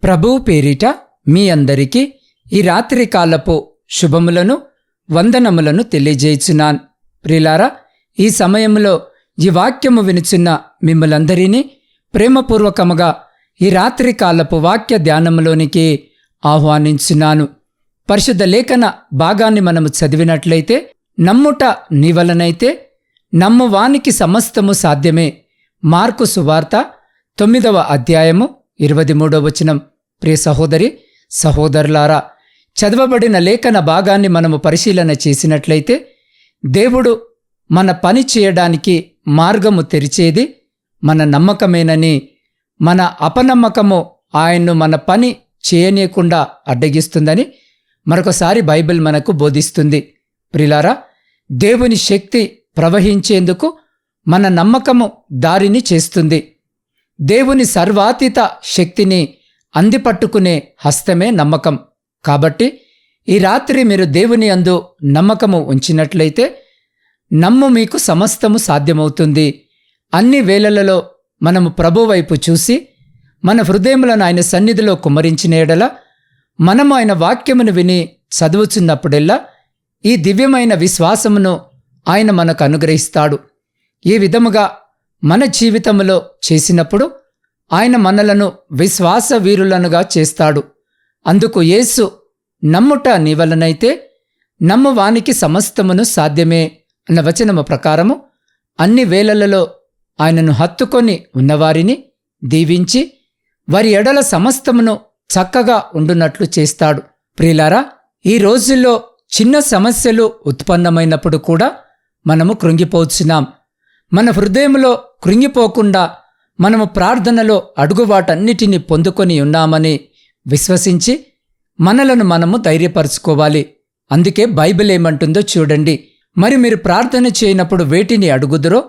ప్రభువు పేరిట మీ అందరికీ ఈ రాత్రి కాలపు శుభములను వందనములను తెలియజేయుచున్నాను. ప్రియులారా, ఈ సమయంలో ఈ వాక్యము వినుచున్న మిమ్మలందరినీ ప్రేమపూర్వకముగా ఈ రాత్రి కాలపు వాక్య ధ్యానములోనికి ఆహ్వానించున్నాను. పరిశుద్ధ లేఖన భాగాన్ని మనము చదివినట్లయితే, నమ్ముట నీ వలనైతే నమ్మువానికి సమస్తము సాధ్యమే. మార్కు సువార్త 9వ అధ్యాయము 23వ వచనం. ప్రియ సహోదరి సహోదరులారా, చదవబడిన లేఖన భాగాన్ని మనము పరిశీలన చేసినట్లయితే, దేవుడు మన పని చేయడానికి మార్గము తెరిచేది మన నమ్మకమేనని, మన అపనమ్మకము ఆయన్ను మన పని చేయనీయకుండా అడ్డగిస్తుందని మరొకసారి బైబిల్ మనకు బోధిస్తుంది. ప్రియులారా, దేవుని శక్తి ప్రవహించేందుకు మన నమ్మకము దారిని చేస్తుంది. దేవుని సర్వాతీత శక్తిని అందిపట్టుకునే హస్తమే నమ్మకం. కాబట్టి ఈ రాత్రి మీరు దేవుని యందు నమ్మకము ఉంచినట్లయితే, నమ్ము మీకు సమస్తము సాధ్యమవుతుంది. అన్ని వేళలలో మనము ప్రభువైపు చూసి మన హృదయములను ఆయన సన్నిధిలో కుమ్మరించిన ఎడల, మనము ఆయన వాక్యమును విని చదువుచున్నప్పుడెల్లా ఈ దివ్యమైన విశ్వాసమును ఆయన మనకు అనుగ్రహిస్తాడు. ఈ విధముగా మన జీవితంలో చేసినప్పుడు ఆయన మనలను విశ్వాస వీరులనుగా చేస్తాడు. అందుకు యేసు, నమ్ముట నీ వలనైతే నమ్మువానికి సమస్తమును సాధ్యమే అన్న వచనము ప్రకారము అన్ని వేళలలో ఆయనను హత్తుకొని ఉన్నవారిని దీవించి వారి ఎడల సమస్తమును చక్కగా ఉండునట్లు చేస్తాడు. ప్రియులారా, ఈ రోజుల్లో చిన్న సమస్యలు ఉత్పన్నమైనప్పుడు కూడా మనము కృంగిపోతున్నాం. మన హృదయంలో కృంగిపోకుండా మనము ప్రార్థనలో అడుగువాటన్నిటినీ పొందుకొని ఉన్నామని విశ్వసించి మనలను మనము ధైర్యపరచుకోవాలి. అందుకే బైబిల్ ఏమంటుందో చూడండి. మరి మీరు ప్రార్థన చేయనప్పుడు వేటిని అడుగుదురో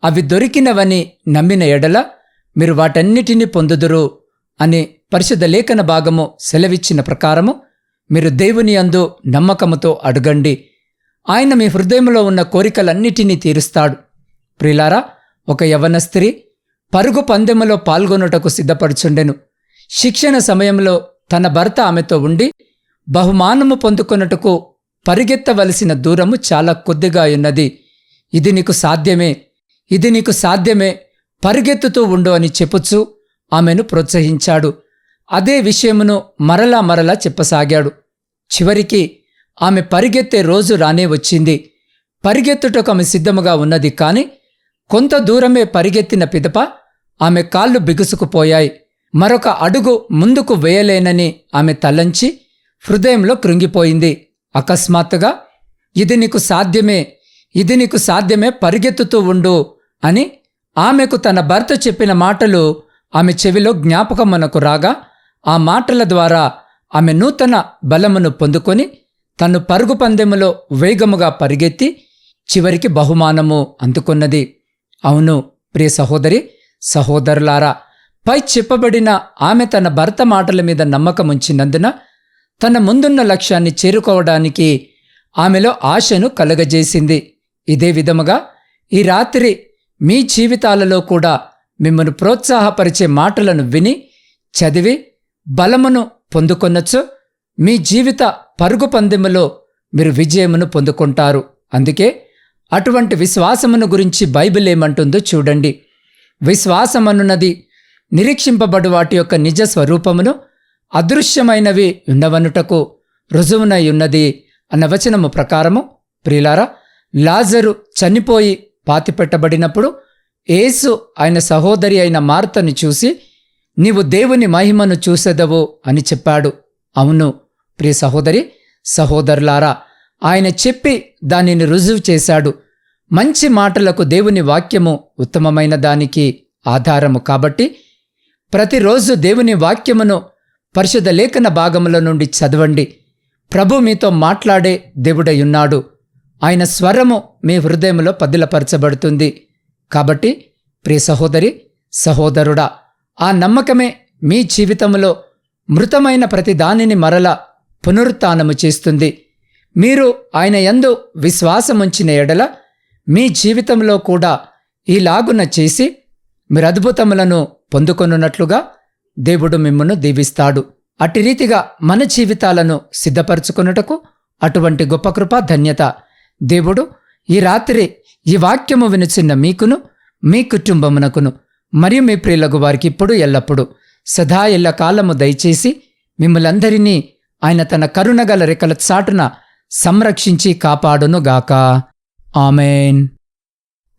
అవి దొరికినవని నమ్మిన ఎడల మీరు వాటన్నిటినీ పొందుదురు అని పరిశుద్ధ లేఖన భాగము సెలవిచ్చిన ప్రకారము మీరు దేవుని యందు నమ్మకముతో అడగండి. ఆయన మీ హృదయంలో ఉన్న కోరికలన్నిటినీ తీరుస్తాడు. ప్రియులారా, ఒక యవ్వన స్త్రీ పరుగు పందెములో పాల్గొనుటకు సిద్ధపడుచుండెను. శిక్షణ సమయంలో తన భర్త ఆమెతో ఉండి బహుమానము పొందుకొనుటకు పరిగెత్తవలసిన దూరము చాలా కొద్దిగా ఉన్నది. ఇది నీకు సాధ్యమే, ఇది నీకు సాధ్యమే, పరిగెత్తుతూ ఉండు అని చెప్పుచూ ఆమెను ప్రోత్సహించాడు. అదే విషయమును మరలా చెప్పసాగాడు. చివరికి ఆమె పరిగెత్తే రోజు రానే వచ్చింది. పరిగెత్తుటకు ఆమె సిద్ధముగా ఉన్నది. కాని కొంత దూరమే పరిగెత్తిన పిదప ఆమె కాళ్ళు బిగుసుకుపోయాయి. మరొక అడుగు ముందుకు వేయలేనని ఆమె తలంచి హృదయంలో కృంగిపోయింది. అకస్మాత్తుగా, ఇది నీకు సాధ్యమే, ఇది నీకు సాధ్యమే, పరిగెత్తుతూ ఉండు అని ఆమెకు తన భర్త చెప్పిన మాటలు ఆమె చెవిలో జ్ఞాపకం మనకు రాగా, ఆ మాటల ద్వారా ఆమె నూతన బలమును పొందుకొని తను పరుగు పందెములో వేగముగా పరిగెత్తి చివరికి బహుమానము అందుకున్నది. అవును ప్రియ సహోదరి సహోదరులారా, పై చెప్పబడిన ఆమె తన భర్త మాటల మీద నమ్మకముంచినందున తన ముందున్న లక్ష్యాన్ని చేరుకోవడానికి ఆమెలో ఆశను కలగజేసింది. ఇదే విధముగా ఈ రాత్రి మీ జీవితాలలో కూడా మిమ్మల్ని ప్రోత్సాహపరిచే మాటలను విని చదివి బలమును పొందుకొనొచ్చు. మీ జీవిత పరుగు పందెములో మీరు విజయమును పొందుకుంటారు. అందుకే అటువంటి విశ్వాసమును గురించి బైబిల్ ఏమంటుందో చూడండి. విశ్వాసమనున్నది నిరీక్షింపబడు వాటి యొక్క నిజ స్వరూపమును అదృశ్యమైనవి ఉన్నవనుటకు రుజువునై ఉన్నది అన్న వచనము ప్రకారము, ప్రియులారా, లాజరు చనిపోయి పాతిపెట్టబడినప్పుడు యేసు ఆయన సహోదరి అయిన మార్తను చూసి, నీవు దేవుని మహిమను చూసెదవు అని చెప్పాడు. అవును ప్రియ సహోదరి సహోదరులారా, ఆయన చెప్పి దానిని రుజువు చేశాడు. మంచి మాటలకు దేవుని వాక్యము ఉత్తమమైన దానికి ఆధారము. కాబట్టి ప్రతిరోజు దేవుని వాక్యమును పరిశుద్ధ లేఖన భాగముల నుండి చదవండి. ప్రభు మీతో మాట్లాడే దేవుడై ఉన్నాడు. ఆయన స్వరము మీ హృదయంలో పదిలపరచబడుతుంది. కాబట్టి ప్రియ సహోదరి సహోదరుడా, ఆ నమ్మకమే మీ జీవితంలో మృతమైన ప్రతి దానిని మరల పునరుత్థానము చేస్తుంది. మీరు ఆయన యందు విశ్వాసముంచిన ఎడల మీ జీవితంలో కూడా ఈలాగున చేసి మీరు అద్భుతములను పొందుకొనున్నట్లుగా దేవుడు మిమ్మును దీవిస్తాడు. అట్టి రీతిగా మన జీవితాలను సిద్ధపరచుకొనుటకు అటువంటి గొప్ప కృప, ధన్యత దేవుడు ఈ రాత్రి ఈ వాక్యము వినుచున్న మీకును, మీ కుటుంబమునకును మరియు మీ ప్రియులకు వారికి ఇప్పుడు ఎల్లప్పుడూ సదా ఎల్ల కాలము దయచేసి మిమ్మలందరినీ ఆయన తన కరుణగల రెక్కల చాటున సంరక్షించి కాపాడునుగాక. ఆమేన్.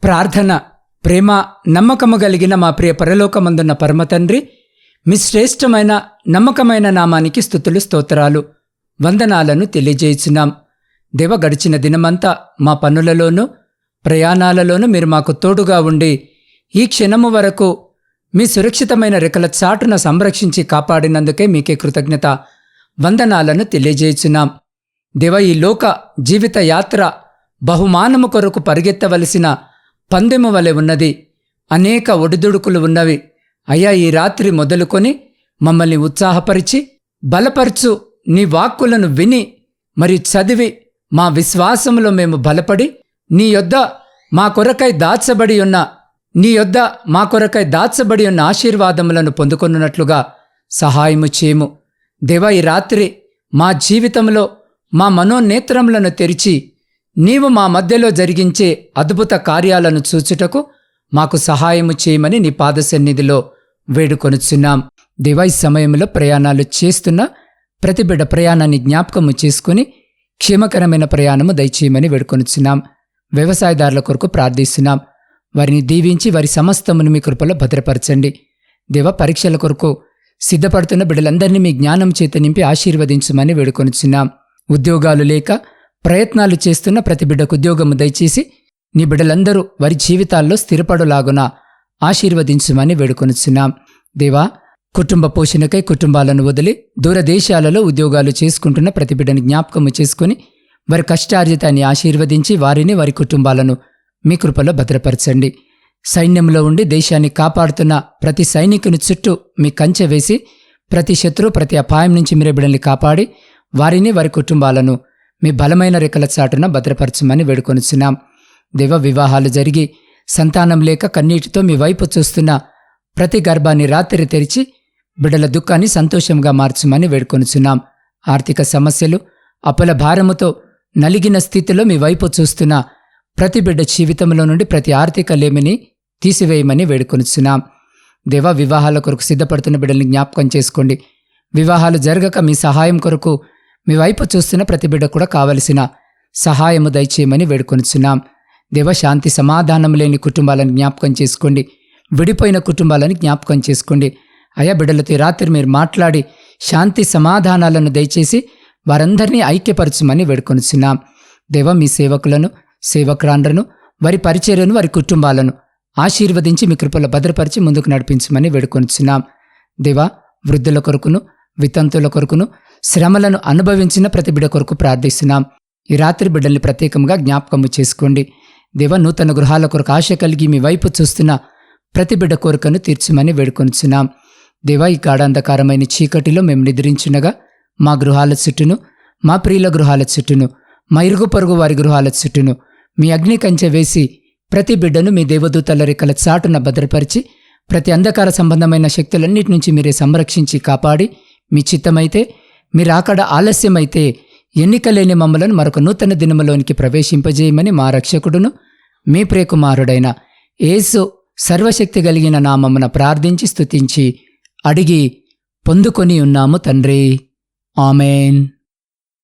ప్రార్థన. ప్రేమ నమ్మకము కలిగిన మా ప్రియ పరలోకమందున్న పరమతండ్రి, మీ శ్రేష్టమైన నమ్మకమైన నామానికి స్తుతులు, స్తోత్రాలు, వందనాలను తెలియజేయుచున్నాం. దేవ, గడిచిన దినమంతా మా పనులలోనూ ప్రయాణాలలోనూ మీరు మాకు తోడుగా ఉండి ఈ క్షణము వరకు మీ సురక్షితమైన రెక్కల చాటున సంరక్షించి కాపాడినందుకే మీకే కృతజ్ఞత, వందనాలను తెలియజేయుచున్నాం. దేవ, ఈ లోక జీవిత యాత్ర బహుమానము కొరకు పరిగెత్తవలసిన పందెము వలె ఉన్నది. అనేక ఒడిదుడుకులు ఉన్నవి. అయ్యా, ఈ రాత్రి మొదలుకొని మమ్మల్ని ఉత్సాహపరిచి బలపరచు నీ వాక్కులను విని మరియు చదివి మా విశ్వాసములో మేము బలపడి నీ యొద్ద మా కొరకై దాచబడి ఉన్న ఆశీర్వాదములను పొందుకొనున్నట్లుగా సహాయము చేయము. దేవా, ఈ రాత్రి మా జీవితంలో మా మనోనేత్రములను తెరిచి నీవు మా మధ్యలో జరిగించే అద్భుత కార్యాలను చూచుటకు మాకు సహాయము చేయమని నీ పాద సన్నిధిలో వేడుకొనుచున్నాం. దేవా, ఈ సమయంలో ప్రయాణాలు చేస్తున్న ప్రతి బిడ్డ ప్రయాణాన్ని జ్ఞాపకము చేసుకుని క్షేమకరమైన ప్రయాణము దయచేయమని వేడుకొనుచున్నాం. వ్యవసాయదారుల కొరకు ప్రార్థిస్తున్నాం. వారిని దీవించి వారి సమస్తమును మీ కృపలో భద్రపరచండి. దేవ, పరీక్షల కొరకు సిద్ధపడుతున్న బిడ్డలందరినీ మీ జ్ఞానం చేత నింపి ఆశీర్వదించమని వేడుకొనుచున్నాం. ఉద్యోగాలు లేక ప్రయత్నాలు చేస్తున్న ప్రతి బిడ్డకు ఉద్యోగము దయచేసి నీ బిడ్డలందరూ వారి జీవితాల్లో స్థిరపడులాగున ఆశీర్వదించమని వేడుకొనుచున్నాం. దేవా, కుటుంబ పోషణకై కుటుంబాలను వదిలి దూరదేశాలలో ఉద్యోగాలు చేసుకుంటున్న ప్రతి బిడ్డని జ్ఞాపకము చేసుకుని వారి కష్టార్జితాన్ని ఆశీర్వదించి వారిని వారి కుటుంబాలను మీ కృపలో భద్రపరచండి. సైన్యంలో ఉండి దేశాన్ని కాపాడుతున్న ప్రతి సైనికుని చుట్టూ మీ కంచె వేసి ప్రతి శత్రు ప్రతి అపాయం నుంచి మీరే బిడ్డల్ని కాపాడి వారిని వారి కుటుంబాలను మీ బలమైన రెక్కల చాటున భద్రపరచమని వేడుకొనుచున్నాం. దేవ, వివాహాలు జరిగి సంతానం లేక కన్నీటితో మీ వైపు చూస్తున్న ప్రతి గర్భాన్ని రాత్రి తెరిచి బిడ్డల దుఃఖాన్ని సంతోషంగా మార్చమని వేడుకొనుచున్నాం. ఆర్థిక సమస్యలు అప్పుల భారముతో నలిగిన స్థితిలో మీ వైపు చూస్తున్న ప్రతి బిడ్డ జీవితంలో నుండి ప్రతి ఆర్థిక లేమిని తీసివేయమని వేడుకొనుచున్నాం. దేవ, వివాహాల కొరకు సిద్ధపడుతున్న బిడ్డల్ని జ్ఞాపకం చేసుకోండి. వివాహాలు జరగక మీ సహాయం కొరకు మీ వైపు చూస్తున్న ప్రతి బిడ్డ కూడా కావలసిన సహాయము దయచేయమని వేడుకొనుచున్నాం. దేవ, శాంతి సమాధానం లేని కుటుంబాలను జ్ఞాపకం చేసుకోండి. విడిపోయిన కుటుంబాలను జ్ఞాపకం చేసుకోండి. అయా, బిడ్డలతో ఈ రాత్రి మీరు మాట్లాడి శాంతి సమాధానాలను దయచేసి వారందరినీ ఐక్యపరచమని వేడుకొనుచున్నాం. దేవ, మీ సేవకులను సేవకురాండ్రను వారి పరిచర్యను వారి కుటుంబాలను ఆశీర్వదించి మీ కృపలో భద్రపరిచి ముందుకు నడిపించమని వేడుకొనుచున్నాం. దేవా, వృద్ధుల కొరకును వితంతుల కొరకును శ్రమలను అనుభవించిన ప్రతి బిడ్డ కొరకు ప్రార్థిస్తున్నాం. ఈ రాత్రి బిడ్డల్ని ప్రత్యేకంగా జ్ఞాపకము చేసుకోండి. దేవ, నూతన గృహాల కొరకు ఆశ కలిగి మీ వైపు చూస్తున్న ప్రతి బిడ్డ కోరికను తీర్చమని వేడుకొనుచున్నాం. దేవా, ఈ గాఢాంధకారమైన చీకటిలో మేము నిద్రించుండగా మా గృహాల చుట్టూను, మా ప్రియుల గృహాల చుట్టూను, మా ఇరుగు పొరుగు వారి గృహాల చుట్టూను మీ అగ్ని కంచె వేసి ప్రతి బిడ్డను మీ దేవదూతల రెక్కల చాటున భద్రపరిచి ప్రతి అంధకార సంబంధమైన శక్తులన్నిటి నుంచి మీరే సంరక్షించి కాపాడి మీ చిత్తమైతే మీరు అక్కడ ఆలస్యమైతే ఎన్నికలేని మమ్మలను మరొక నూతన దినములోనికి ప్రవేశింపజేయమని మా రక్షకుడును మీ ప్రియకుమారుడైన యేసు సర్వశక్తి కలిగిన నామమున ప్రార్థించి స్తుతించి అడిగి పొందుకొని ఉన్నాము తండ్రి. ఆమేన్.